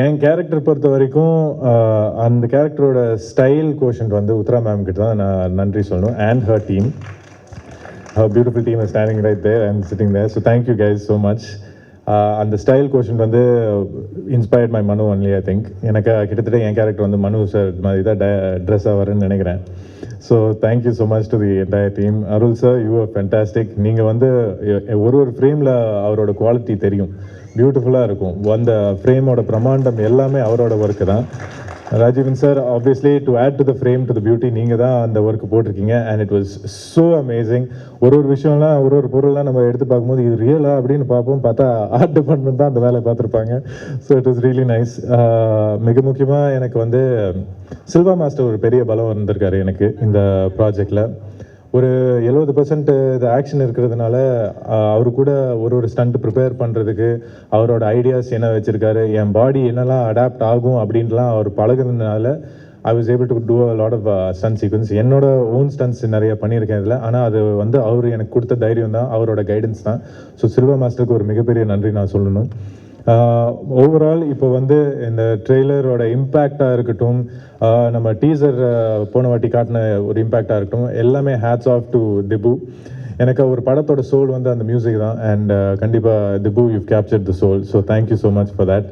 என் character பொறுத்த வரைக்கும் அந்த கேரக்டரோட ஸ்டைல் கோஷன்ட் வந்து உத்ரா மேம் கிட்ட தான் நான் நன்றி சொல்லணும் and her team. Beautiful team is standing right there and sitting there. So thank you guys so much. அந்த ஸ்டைல் கோஷன்ட் வந்து inspired my Manu only I think. எனக்கு கிட்டத்தட்ட என் கேரக்டர் வந்து மனு சார் மாதிரி தான் ட்ரெஸ்ஸாக வரும்னு நினைக்கிறேன். So thank you so much to the entire team. Arul sir, you are fantastic. நீங்கள் வந்து ஒரு ஃப்ரேமில் அவரோட குவாலிட்டி தெரியும், பியூட்டிஃபுல்லாக இருக்கும். அந்த ஃப்ரேமோட பிரம்மாண்டம் எல்லாமே அவரோட ஒர்க்கு தான். Rajeevan sir, obviously to add to the frame to the beauty நீங்கள் தான் அந்த ஒர்க் போட்டிருக்கீங்க and it was so amazing. ஒரு விஷயம்லாம் ஒரு பொருள்லாம் நம்ம எடுத்து பார்க்கும்போது இது ரியலா அப்படின்னு பார்ப்போம், பார்த்தா ஆர்ட் டிபார்ட்மெண்ட் தான் அந்த வேலையை பார்த்துருப்பாங்க. So it was really nice. மிக முக்கியமாக எனக்கு வந்து சில்வா மாஸ்டர் ஒரு பெரிய பலம் வந்திருக்காரு எனக்கு இந்த ப்ராஜெக்டில். ஒரு 70% இது ஆக்ஷன் இருக்கிறதுனால அவரு கூட ஒரு ஸ்டண்ட் ப்ரிப்பேர் பண்ணுறதுக்கு அவரோட ஐடியாஸ் என்ன வச்சுருக்காரு, என் பாடி என்னெல்லாம் அடாப்ட் ஆகும் அப்படின்லாம் அவர் பழகுனதுனால I was able to do a lot of stunt sequence. என்னோட ஓன் ஸ்டன்ட்ஸ் நிறைய பண்ணியிருக்கேன் இதில். ஆனால் அது வந்து அவர் எனக்கு கொடுத்த தைரியம் தான், அவரோட கைடன்ஸ் தான். ஸோ சில்வா மாஸ்டருக்கு ஒரு மிகப்பெரிய நன்றி நான் சொல்லணும். ஓவரால் இப்போ வந்து இந்த ட்ரெய்லரோட இம்பேக்டாக இருக்கட்டும், நம்ம டீசர் போன வாட்டி காட்டின ஒரு இம்பேக்டாக இருக்கட்டும், எல்லாமே ஹேட்ஸ் ஆஃப் டு திபு. எனக்கு ஒரு படத்தோட சோல் வந்து அந்த மியூசிக் தான். அண்ட் கண்டிப்பாக Dhibu, you captured the soul. So thank you so much for that.